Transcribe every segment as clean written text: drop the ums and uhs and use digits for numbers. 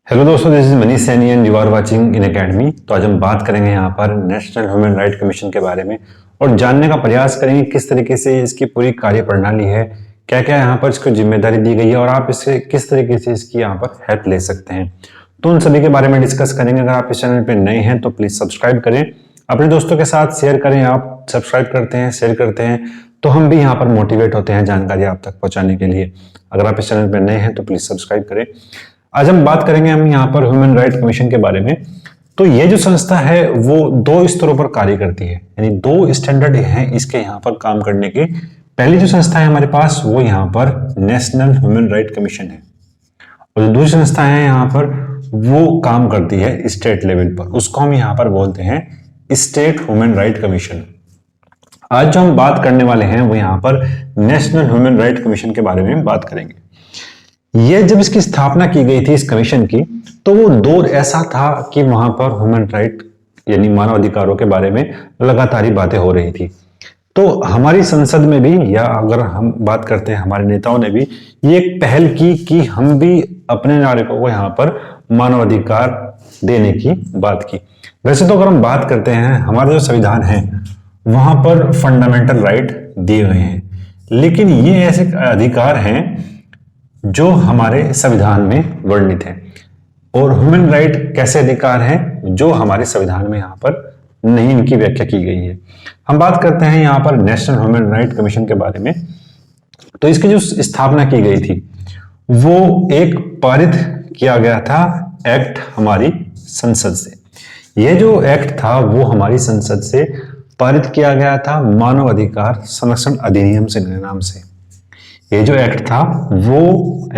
Hello दोस्तों, this is Manish Saini and you are watching in academy. तो आज हम बात करेंगे यहाँ पर नेशनल ह्यूमन राइट कमीशन के बारे में और जानने का प्रयास करेंगे किस तरीके से इसकी पूरी कार्य प्रणाली है, क्या क्या यहाँ पर इसको जिम्मेदारी दी गई है और आप इससे किस तरीके से इसकी यहाँ पर हेल्प ले सकते हैं। तो उन सभी के बारे में डिस्कस करेंगे। अगर आप इस चैनल पर नए हैं तो प्लीज सब्सक्राइब करें, अपने दोस्तों के साथ शेयर करें। आप सब्सक्राइब करते हैं, शेयर करते हैं तो हम भी यहाँ पर मोटिवेट होते हैं जानकारी आप तक पहुंचाने के लिए। अगर आप इस चैनल पर नए हैं तो प्लीज सब्सक्राइब करें। आज हम बात करेंगे यहाँ पर ह्यूमन राइट कमीशन के बारे में। तो ये जो संस्था है वो दो स्तरों पर कार्य करती है, यानी दो स्टैंडर्ड हैं इसके यहाँ पर काम करने के। पहली जो संस्था है हमारे पास वो यहाँ पर नेशनल ह्यूमन राइट कमीशन है और जो दूसरी संस्था है यहाँ पर वो काम करती है स्टेट लेवल पर, उसको हम यहाँ पर बोलते हैं स्टेट ह्यूमन राइट कमीशन। आज जो हम बात करने वाले हैं वो यहाँ पर नेशनल ह्यूमन राइट कमीशन के बारे में बात करेंगे। ये जब इसकी स्थापना की गई थी इस कमीशन की, तो वो दौर ऐसा था कि वहां पर ह्यूमन राइट यानी मानव अधिकारों के बारे में लगातार ही बातें हो रही थी। तो हमारी संसद में भी, या अगर हम बात करते हैं हमारे नेताओं ने भी ये एक पहल की कि हम भी अपने नागरिकों को यहाँ पर मानव अधिकार देने की बात की। वैसे तो अगर हम बात करते हैं हमारा जो संविधान है वहां पर फंडामेंटल राइट दिए हुए हैं, लेकिन ये ऐसे अधिकार हैं जो हमारे संविधान में वर्णित है। और ह्यूमन राइट कैसे अधिकार हैं जो हमारे संविधान में यहाँ पर नहीं इनकी व्याख्या की गई है। हम बात करते हैं यहाँ पर नेशनल ह्यूमन राइट कमीशन के बारे में। तो इसकी जो स्थापना की गई थी वो एक पारित किया गया था एक्ट हमारी संसद से। ये जो एक्ट था वो हमारी संसद से पारित किया गया था मानव अधिकार संरक्षण अधिनियम से नाम से। ये जो एक्ट था वो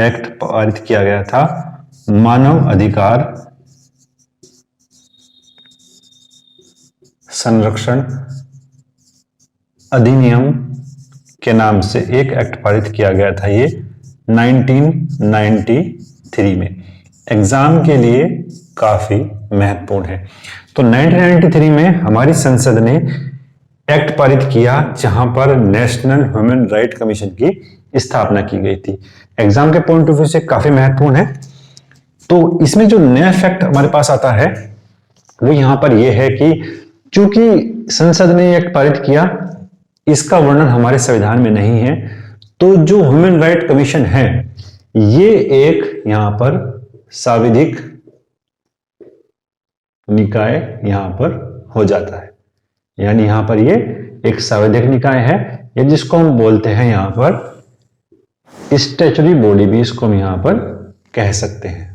एक्ट पारित किया गया था मानव अधिकार संरक्षण अधिनियम के नाम से एक एक्ट पारित किया गया था ये 1993 में। एग्जाम के लिए काफी महत्वपूर्ण है। तो 1993 में हमारी संसद ने एक्ट पारित किया जहां पर नेशनल ह्यूमन राइट कमीशन की स्थापना की गई थी। एग्जाम के पॉइंट ऑफ व्यू से काफी महत्वपूर्ण है। तो इसमें जो नया फैक्ट हमारे पास आता है वो यहां पर यह है कि चूंकि संसद ने एक्ट पारित किया, इसका वर्णन हमारे संविधान में नहीं है, तो जो ह्यूमन राइट कमीशन है ये एक यहां पर सांविधिक निकाय यहां पर हो जाता है। यानी यहां पर ये एक सांविधिक निकाय है, या जिसको हम बोलते हैं यहां पर स्टैच्यूटरी बॉडी भी इसको हम यहां पर कह सकते हैं।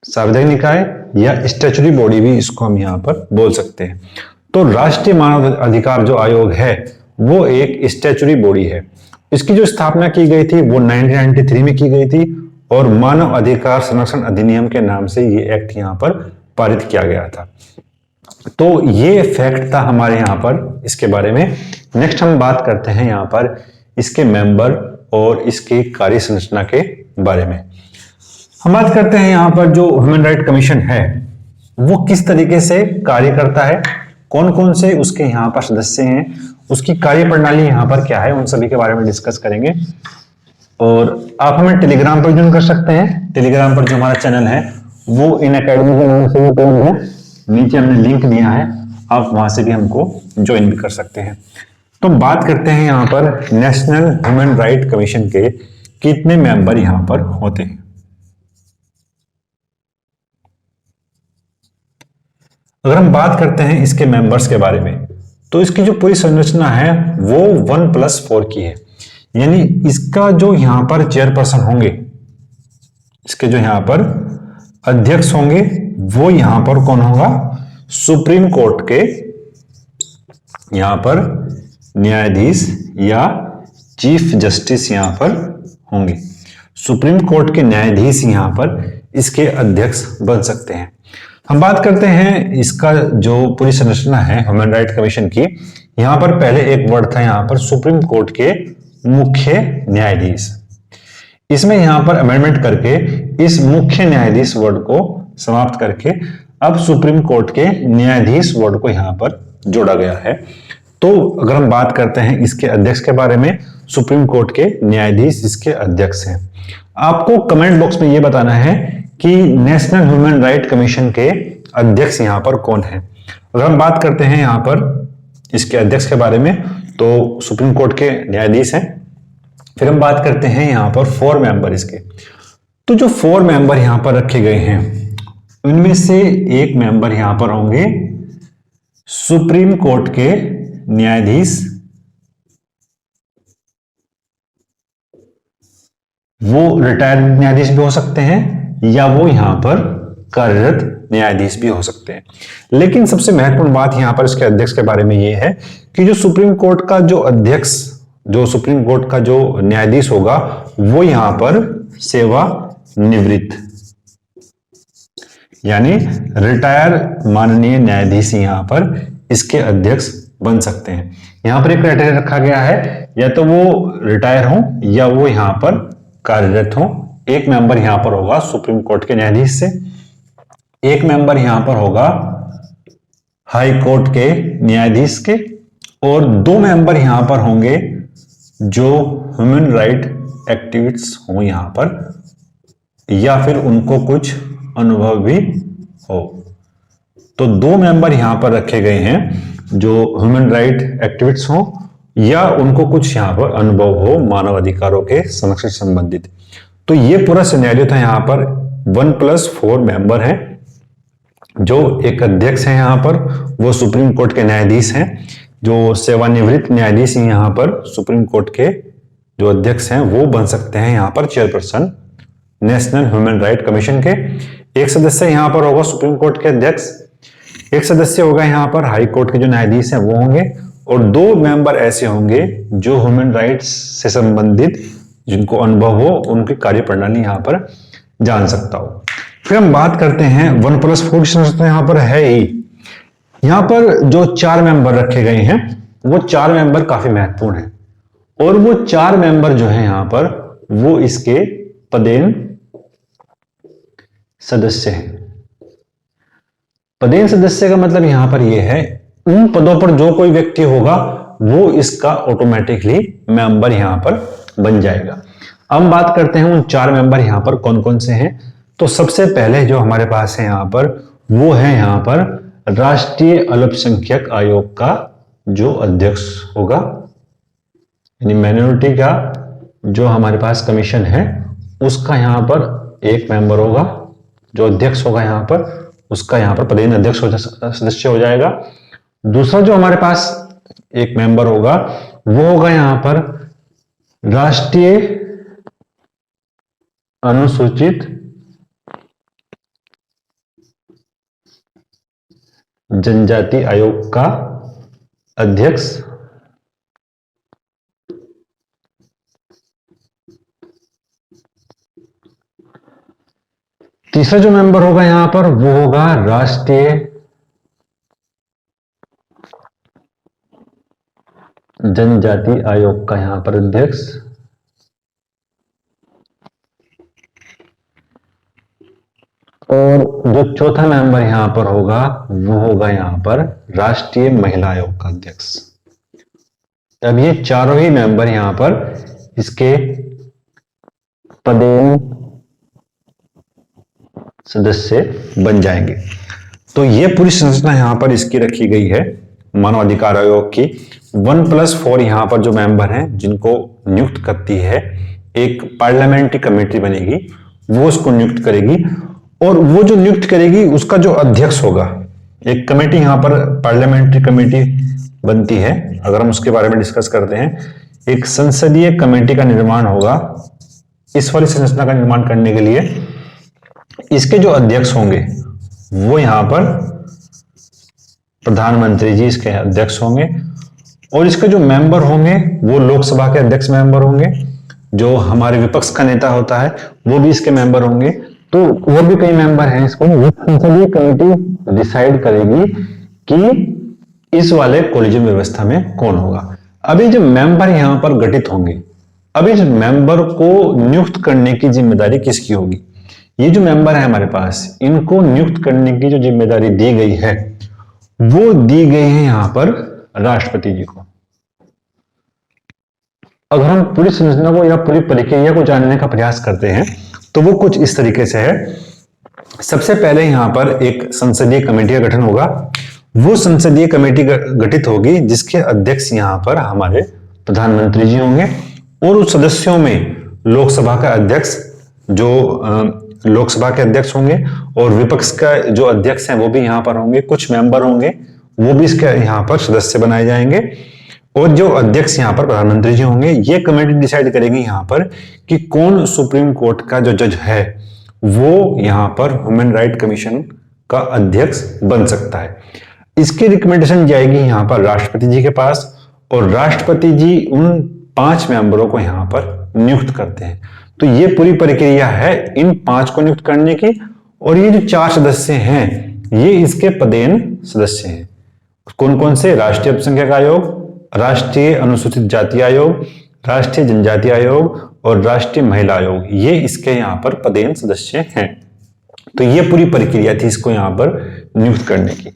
सांविधिक निकाय या स्टैच्यूटरी बॉडी भी इसको हम यहां पर बोल सकते हैं। तो राष्ट्रीय मानव अधिकार जो आयोग है वो एक स्टैच्यूटरी बॉडी है। इसकी जो स्थापना की गई थी वो 1993 में की गई थी और मानव अधिकार संरक्षण अधिनियम के नाम से ये एक्ट यहां पर पारित किया गया था। तो ये फैक्ट था हमारे यहाँ पर इसके बारे में। नेक्स्ट हम बात करते हैं यहाँ पर इसके मेंबर और इसकी कार्य संरचना के बारे में। हम बात करते हैं यहाँ पर जो ह्यूमन राइट कमीशन है वो किस तरीके से कार्य करता है, कौन कौन से उसके यहाँ पर सदस्य हैं, उसकी कार्य प्रणाली यहाँ पर क्या है, उन सभी के बारे में डिस्कस करेंगे। और आप हमें टेलीग्राम पर ज्वाइन कर सकते हैं। टेलीग्राम पर जो हमारा चैनल है वो इन एकेडमी के नाम से है, नीचे हमने लिंक दिया है, आप वहां से भी हमको ज्वाइन भी कर सकते हैं। तो बात करते हैं यहाँ पर नेशनल ह्यूमन राइट कमीशन के कितने मेंबर यहाँ पर होते हैं। अगर हम बात करते हैं इसके मेंबर्स के बारे में तो इसकी जो पूरी संरचना है वो 1+4 की है। यानी इसका जो यहाँ पर चेयरपर्सन होंगे, इसके जो यहाँ पर अध्यक्ष होंगे वो यहां पर कौन होगा, सुप्रीम कोर्ट के यहां पर न्यायाधीश या चीफ जस्टिस यहां पर होंगे। सुप्रीम कोर्ट के न्यायाधीश यहां पर इसके अध्यक्ष बन सकते हैं। हम बात करते हैं इसका जो पूरी संरचना है ह्यूमन राइट कमीशन की। यहां पर पहले एक वर्ड था यहां पर सुप्रीम कोर्ट के मुख्य न्यायाधीश। इसमें यहां पर अमेंडमेंट करके इस मुख्य न्यायाधीश वर्ड को समाप्त करके अब सुप्रीम कोर्ट के न्यायाधीश वर्ड को यहां पर जोड़ा गया है। तो अगर हम बात करते हैं इसके अध्यक्ष के बारे में, सुप्रीम कोर्ट के न्यायाधीश इसके अध्यक्ष हैं। आपको कमेंट बॉक्स में यह बताना है कि नेशनल ह्यूमन राइट कमीशन के अध्यक्ष यहां पर कौन है। अगर हम बात करते हैं यहां पर इसके अध्यक्ष के बारे में, तो सुप्रीम कोर्ट के न्यायाधीश हैं। फिर हम बात करते हैं यहां पर 4 मेंबर इसके। तो जो 4 मेंबर यहां पर रखे गए हैं, उनमें से एक मेंबर यहां पर होंगे सुप्रीम कोर्ट के न्यायाधीश। वो रिटायर्ड न्यायाधीश भी हो सकते हैं या वो यहां पर कार्यरत न्यायाधीश भी हो सकते हैं। लेकिन सबसे महत्वपूर्ण बात यहां पर इसके अध्यक्ष के बारे में यह है कि जो सुप्रीम कोर्ट का जो अध्यक्ष, जो सुप्रीम कोर्ट का जो न्यायाधीश होगा, वो यहां पर सेवानिवृत्त यानी रिटायर माननीय न्यायाधीश यहां पर इसके अध्यक्ष बन सकते हैं। यहां पर एक क्राइटेरिया रखा गया है, या तो वो रिटायर हो या वो यहां पर कार्यरत हो। एक मेंबर यहां पर होगा सुप्रीम कोर्ट के न्यायाधीश से, एक मेंबर यहां पर होगा हाई कोर्ट के न्यायाधीश के, और 2 मेंबर यहां पर होंगे जो ह्यूमन राइट एक्टिविस्ट हो यहां पर, या फिर उनको कुछ अनुभव भी हो। तो 2 मेंबर यहां पर रखे गए हैं जो ह्यूमन राइट एक्टिविस्ट हो या उनको कुछ यहां पर अनुभव हो मानव अधिकारों के संरक्षण से संबंधित। तो ये पूरा सिनेरियो था। यहां पर 1+4 मेंबर हैं, जो एक अध्यक्ष है यहां पर, वो सुप्रीम कोर्ट के न्यायाधीश हैं, जो सेवानिवृत्त न्यायाधीश यहां पर सुप्रीम कोर्ट के जो अध्यक्ष हैं वो बन सकते हैं यहां पर chairperson national human right commission के। एक सदस्य यहां पर होगा सुप्रीम कोर्ट के अध्यक्ष, एक सदस्य होगा यहां पर हाई कोर्ट के जो न्यायाधीश हैं वो होंगे, और 2 मेंबर ऐसे होंगे जो ह्यूमन राइट्स से संबंधित जिनको अनुभव हो, उनकी कार्यप्रणाली यहां पर जान सकता हो। फिर हम बात करते हैं 1+4 संरचना यहां पर है ही। यहां पर जो 4 मेंबर रखे गए हैं, वो 4 मेंबर काफी महत्वपूर्ण है, और वो 4 मेंबर जो है यहां पर वो इसके पदेन सदस्य हैं। पदेन सदस्य का मतलब यहां पर यह है, उन पदों पर जो कोई व्यक्ति होगा वो इसका ऑटोमेटिकली मेंबर यहां पर बन जाएगा। अब हम बात करते हैं उन 4 मेंबर यहां पर कौन कौन से हैं। तो सबसे पहले जो हमारे पास है यहां पर, वो है यहां पर राष्ट्रीय अल्पसंख्यक आयोग का जो अध्यक्ष होगा, यानी माइनॉरिटी का जो हमारे पास कमीशन है उसका यहां पर एक मेंबर होगा, जो अध्यक्ष होगा यहां पर, उसका यहां पर पदेन अध्यक्ष सदस्य हो जाएगा। दूसरा जो हमारे पास एक मेंबर होगा वो होगा यहां पर राष्ट्रीय अनुसूचित जनजाति आयोग का अध्यक्ष। तीसरा जो मेंबर होगा यहां पर वो होगा राष्ट्रीय जनजाति आयोग का यहां पर अध्यक्ष। और जो चौथा मेंबर यहां पर होगा वो होगा यहां पर राष्ट्रीय महिला आयोग का अध्यक्ष। अब ये चारों ही मेंबर यहां पर इसके पदेन सदस्य बन जाएंगे। तो ये पूरी संरचना यहां पर इसकी रखी गई है मानव अधिकार आयोग की। 1+4 यहां पर जो मेंबर हैं जिनको नियुक्त करती है एक पार्लियामेंट्री कमेटी बनेगी, वो उसको नियुक्त करेगी, और वो जो नियुक्त करेगी उसका जो अध्यक्ष होगा, एक कमेटी यहां पर पार्लियामेंट्री कमेटी बनती है। अगर हम उसके बारे में डिस्कस करते हैं, एक संसदीय कमेटी का निर्माण होगा। इस वाली संरचना का निर्माण करने के लिए इसके जो अध्यक्ष होंगे वो यहां पर प्रधानमंत्री जी इसके अध्यक्ष होंगे, और इसके जो मेंबर होंगे वो लोकसभा के अध्यक्ष मेंबर होंगे। जो हमारे विपक्ष का नेता होता है वो भी इसके मेंबर होंगे। तो और भी कई मेंबर हैं। इसको संसदीय कमेटी डिसाइड करेगी कि इस वाले कॉलेजियम व्यवस्था में कौन होगा। अभी जो मेंबर यहां पर गठित होंगे, अभी इस मेंबर को नियुक्त करने की जिम्मेदारी किसकी होगी? ये जो मेंबर है हमारे पास, इनको नियुक्त करने की जो जिम्मेदारी दी गई है वो दी गई है यहां पर राष्ट्रपति जी को। अगर हम पूरी संरचना को या पूरी प्रक्रिया को जानने का प्रयास करते हैं तो वो कुछ इस तरीके से है। सबसे पहले यहाँ पर एक संसदीय कमेटी का गठन होगा। वो संसदीय कमेटी गठित होगी जिसके अध्यक्ष यहाँ पर हमारे प्रधानमंत्री जी होंगे, और उस सदस्यों में लोकसभा का अध्यक्ष जो लोकसभा के अध्यक्ष होंगे, और विपक्ष का जो अध्यक्ष हैं वो भी यहाँ पर होंगे, कुछ मेंबर होंगे वो भी इसके यहाँ पर सदस्य बनाए जाएंगे, और जो अध्यक्ष यहाँ पर प्रधानमंत्री जी होंगे। ये कमेटी डिसाइड करेगी यहाँ पर कि कौन सुप्रीम कोर्ट का जो जज है वो यहाँ पर ह्यूमन राइट कमीशन का अध्यक्ष बन सकता है। इसकी रिकमेंडेशन जाएगी यहाँ पर राष्ट्रपति जी के पास, और राष्ट्रपति जी उन 5 मेंबरों को यहाँ पर नियुक्त करते हैं। तो ये पूरी प्रक्रिया है इन 5 को नियुक्त करने की, और ये जो 4 सदस्य हैं ये इसके पदेन सदस्य हैं। कौन कौन से? राष्ट्रीय अल्पसंख्यक आयोग, राष्ट्रीय अनुसूचित जाति आयोग, राष्ट्रीय जनजाति आयोग और राष्ट्रीय महिला आयोग, ये इसके यहाँ पर पदेन सदस्य हैं। तो ये पूरी प्रक्रिया थी इसको यहाँ पर नियुक्त करने की।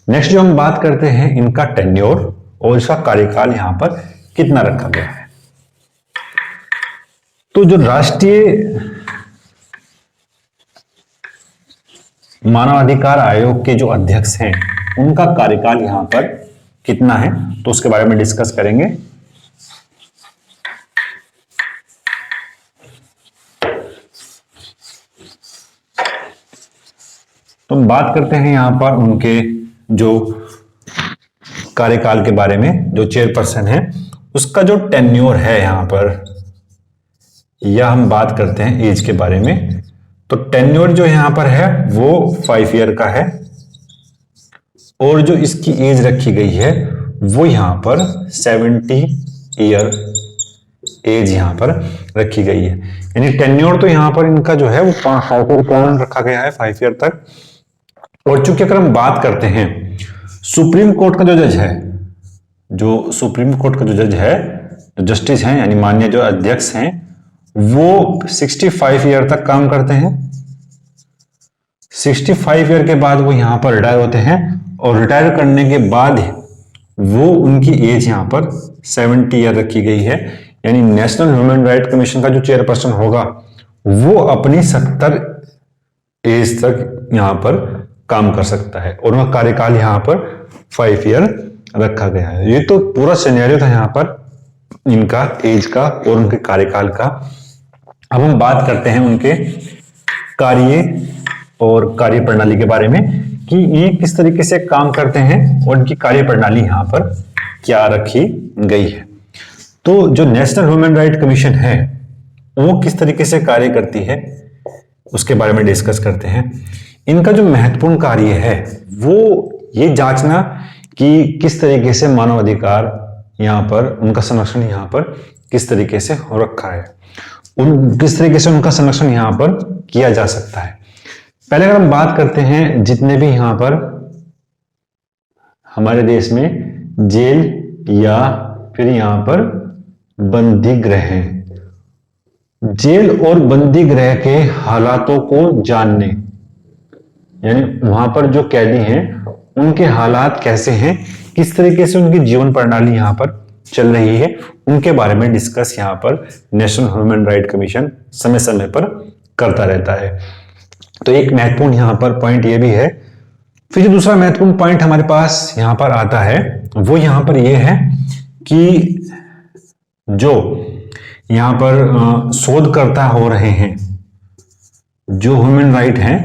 नेक्स्ट जो हम बात करते हैं इनका टेन्योर और इसका कार्यकाल यहाँ पर कितना रखा गया है। तो जो राष्ट्रीय मानवाधिकार आयोग के जो अध्यक्ष हैं उनका कार्यकाल यहाँ पर कितना है तो उसके बारे में डिस्कस करेंगे। तो हम बात करते हैं यहां पर उनके जो कार्यकाल के बारे में। जो चेयरपर्सन है उसका जो टेन्योर है यहां पर, या हम बात करते हैं एज के बारे में, तो टेन्योर जो यहां पर है वो 5 ईयर का है, और जो इसकी एज रखी गई है वो यहां पर 70 ईयर एज यहां पर रखी गई है। यानी टेन्योर तो यहां पर इनका जो है वो 5 ईयर रखा गया है, 5 ईयर तक। और चूंकि अगर हम बात करते हैं सुप्रीम कोर्ट का जो जज है, जो सुप्रीम कोर्ट का जो जज है, जो जस्टिस हैं यानी माननीय जो अध्यक्ष हैं, वो 65 ईयर तक काम करते हैं। 65 ईयर के बाद वो यहां पर रिटायर होते हैं, और रिटायर करने के बाद वो उनकी एज यहां पर 70 ईयर रखी गई है। यानी नेशनल ह्यूमन राइट कमीशन का जो चेयरपर्सन होगा वो अपनी 70 एज तक यहां पर काम कर सकता है, और वह कार्यकाल यहां पर 5 ईयर रखा गया है। ये तो पूरा सिनेरियो था यहां पर इनका एज का और उनके कार्यकाल का। अब हम बात करते हैं उनके कार्य और कार्य प्रणाली के बारे में कि ये किस तरीके से काम करते हैं और इनकी कार्य प्रणाली यहां पर क्या रखी गई है। तो जो नेशनल ह्यूमन राइट कमीशन है वो किस तरीके से कार्य करती है उसके बारे में डिस्कस करते हैं। इनका जो महत्वपूर्ण कार्य है वो ये जांचना कि किस तरीके से मानव अधिकार यहाँ पर उनका संरक्षण यहाँ पर किस तरीके से हो रखा है, किस तरीके से उनका संरक्षण यहाँ पर किया जा सकता है। पहले अगर हम बात करते हैं जितने भी यहाँ पर हमारे देश में जेल या फिर यहाँ पर बंदी गृह हैं, जेल और बंदी गृह के हालातों को जानने, यानी वहां पर जो कैदी हैं उनके हालात कैसे हैं, किस तरीके से उनकी जीवन प्रणाली यहाँ पर चल रही है, उनके बारे में डिस्कस यहाँ पर नेशनल ह्यूमन राइट कमीशन समय समय पर करता रहता है। तो एक महत्वपूर्ण यहाँ पर पॉइंट ये भी है। फिर जो दूसरा महत्वपूर्ण पॉइंट हमारे पास यहाँ पर आता है वो यहाँ पर ये है कि जो यहाँ पर शोधकर्ता हो रहे हैं, जो ह्यूमन राइट हैं,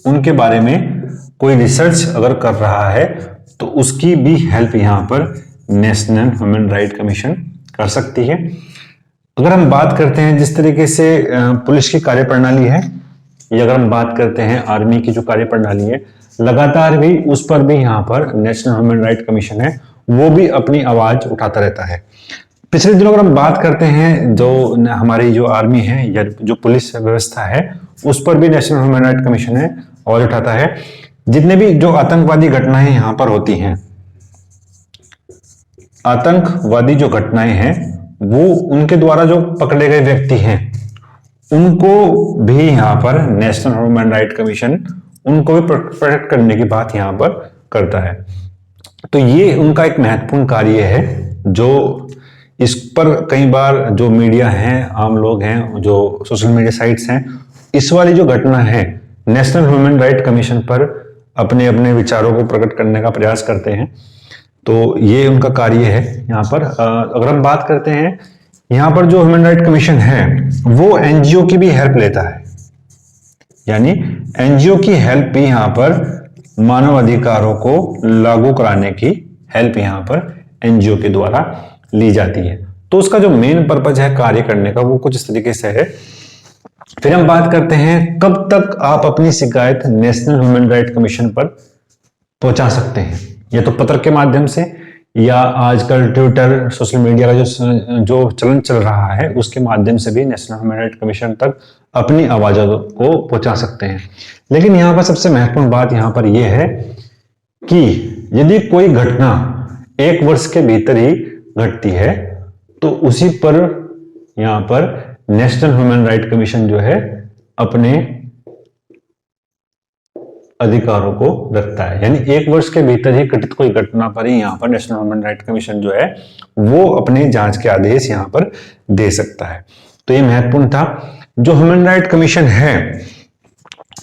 उनके बारे में कोई रिसर्च अगर कर रहा है तो उसकी भी हेल्प यहाँ पर नेशनल ह्यूमन राइट कमीशन कर सकती है। अगर हम बात करते हैं जिस तरीके से पुलिस की कार्यप्रणाली है, या अगर हम बात करते हैं आर्मी की जो कार्यप्रणाली है, लगातार भी उस पर भी यहाँ पर नेशनल ह्यूमन राइट कमीशन है वो भी अपनी आवाज उठाता रहता है। पिछले दिनों अगर हम बात करते हैं जो हमारी जो आर्मी है या जो पुलिस व्यवस्था है उस पर भी नेशनल ह्यूमन राइट कमीशन है आवाज उठाता है। जितने भी जो आतंकवादी घटनाएं यहाँ पर होती हैं, आतंकवादी जो घटनाएं हैं वो उनके द्वारा जो पकड़े गए व्यक्ति हैं उनको भी यहाँ पर नेशनल ह्यूमन राइट कमीशन उनको भी प्रोटेक्ट करने की बात यहाँ पर करता है। तो ये उनका एक महत्वपूर्ण कार्य है जो इस पर कई बार जो मीडिया हैं, आम लोग हैं, जो सोशल मीडिया साइट्स हैं, इस वाली जो घटना है नेशनल ह्यूमन राइट कमीशन पर अपने अपने विचारों को प्रकट करने का प्रयास करते हैं। तो ये उनका कार्य है यहाँ पर। अगर हम बात करते हैं यहाँ पर जो ह्यूमन राइट कमीशन है वो एनजीओ की भी हेल्प लेता है, यानी एनजीओ की हेल्प भी यहाँ पर मानव अधिकारों को लागू कराने की हेल्प यहाँ पर एनजीओ के द्वारा ली जाती है। तो उसका जो मेन पर्पज है कार्य करने का वो कुछ इस तरीके से है। फिर हम बात करते हैं कब तक आप अपनी शिकायत नेशनल ह्यूमन राइट कमीशन पर पहुंचा सकते हैं, या तो पत्र के माध्यम से या आजकल ट्विटर, सोशल मीडिया का जो चलन चल रहा है उसके माध्यम से भी नेशनल ह्यूमन राइट कमीशन तक अपनी आवाज़ों को पहुंचा सकते हैं। लेकिन यहाँ पर सबसे महत्वपूर्ण बात यहाँ पर यह है कि यदि कोई घटना 1 वर्ष के भीतर ही घटती है तो उसी पर यहाँ पर नेशनल ह्यूमन राइट कमीशन जो है अपने अधिकारों को रखता है, यानी 1 वर्ष के भीतर ही घटित कोई घटना पर ही यहाँ पर नेशनल ह्यूमन राइट कमीशन जो है वो अपने जांच के आदेश यहाँ पर दे सकता है। तो ये महत्वपूर्ण था। जो ह्यूमन राइट कमीशन है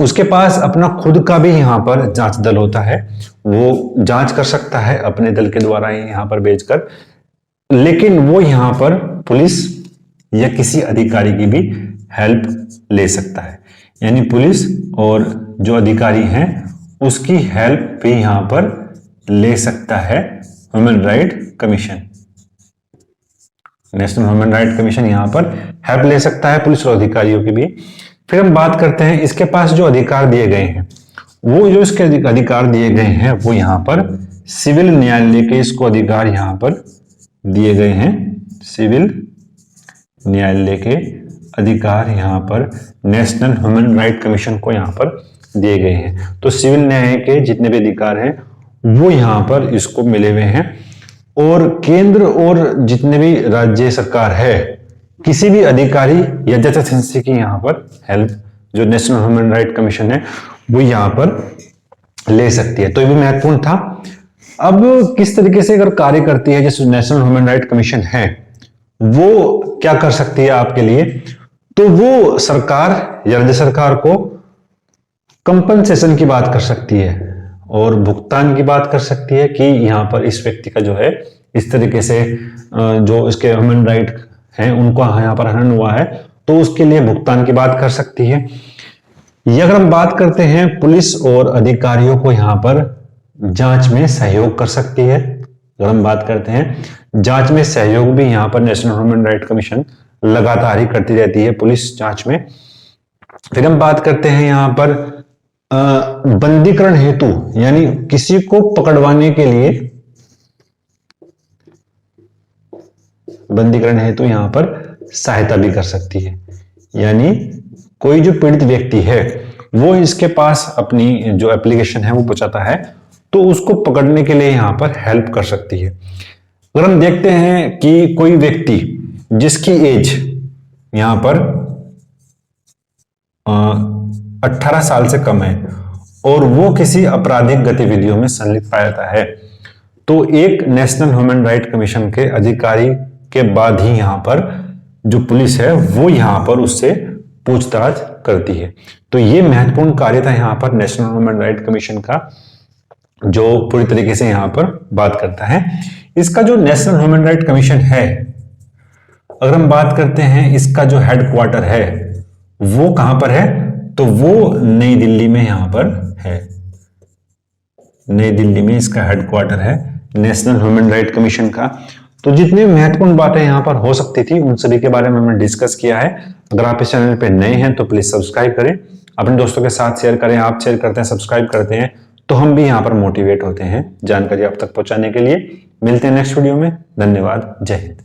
उसके पास अपना खुद का भी यहाँ पर जांच दल होता है, वो जांच कर सकता है अपने दल के द्वारा ही यहाँ पर भेजकर, लेकिन वो यहाँ पर पुलिस या किसी अधिकारी की भी हेल्प ले सकता है, यानी पुलिस और जो अधिकारी हैं उसकी हेल्प भी यहां पर ले सकता है human right commission. National human right commission यहां पर हेल्प ले सकता है पुलिस और अधिकारियों की भी। फिर हम बात करते हैं इसके पास जो अधिकार दिए गए हैं, वो जो इसके अधिकार दिए गए हैं वो यहां पर सिविल न्यायालय के इसको अधिकार यहां पर दिए गए हैं। सिविल न्यायालय के अधिकार यहाँ पर नेशनल ह्यूमन राइट कमीशन को यहाँ पर दिए गए हैं। तो सिविल न्याय के जितने भी अधिकार हैं वो यहाँ पर इसको मिले हुए हैं, और केंद्र और जितने भी राज्य सरकार है किसी भी अधिकारी या जज एजेंसी की यहाँ पर हेल्प जो नेशनल ह्यूमन राइट कमीशन है वो यहाँ पर ले सकती है। तो ये भी महत्वपूर्ण था। अब किस तरीके से अगर कार्य करती है जैसे नेशनल ह्यूमन राइट कमीशन है, वो क्या कर सकती है आपके लिए, तो वो सरकार या राज्य सरकार को कंपनसेशन की बात कर सकती है और भुगतान की बात कर सकती है कि यहाँ पर इस व्यक्ति का जो है इस तरीके से जो इसके ह्यूमन राइट हैं उनको यहाँ पर हनन हुआ है तो उसके लिए भुगतान की बात कर सकती है। या अगर हम बात करते हैं पुलिस और अधिकारियों को यहाँ पर जांच में सहयोग कर सकती है। अगर हम बात करते हैं जांच में सहयोग भी यहाँ पर नेशनल ह्यूमन राइट कमीशन लगातार ही करती रहती है पुलिस जांच में। फिर हम बात करते हैं यहाँ पर बंदीकरण हेतु, यानी किसी को पकड़वाने के लिए बंदीकरण हेतु यहाँ पर सहायता भी कर सकती है, यानी कोई जो पीड़ित व्यक्ति है वो इसके पास अपनी जो एप्लीकेशन है वो पहुंचाता है तो उसको पकड़ने के लिए यहाँ पर हेल्प कर सकती है। अगर हम देखते हैं कि कोई व्यक्ति जिसकी एज यहाँ पर 18 साल से कम है और वो किसी आपराधिक गतिविधियों में संलिप्त पाया जाता है तो एक नेशनल ह्यूमन राइट कमीशन के अधिकारी के बाद ही यहाँ पर जो पुलिस है वो यहाँ पर उससे पूछताछ करती है। तो ये महत्वपूर्ण कार्य था यहाँ पर नेशनल ह्यूमन राइट कमीशन का, जो पूरी तरीके से यहाँ पर बात करता है। इसका जो नेशनल ह्यूमन राइट कमीशन है, अगर हम बात करते हैं इसका जो हेडक्वार्टर है वो कहां पर है, तो वो नई दिल्ली में यहां पर है। नई दिल्ली में इसका हेडक्वार्टर है नेशनल ह्यूमन राइट कमीशन का। तो जितनी महत्वपूर्ण बातें यहां पर हो सकती थी उन सभी के बारे में हमने डिस्कस किया है। अगर आप इस चैनल पे नए हैं तो प्लीज सब्सक्राइब करें, अपने दोस्तों के साथ शेयर करें। आप शेयर करते हैं, सब्सक्राइब करते हैं तो हम भी यहाँ पर मोटिवेट होते हैं जानकारी आप तक पहुंचाने के लिए। मिलते हैं नेक्स्ट वीडियो में। धन्यवाद। जय हिंद।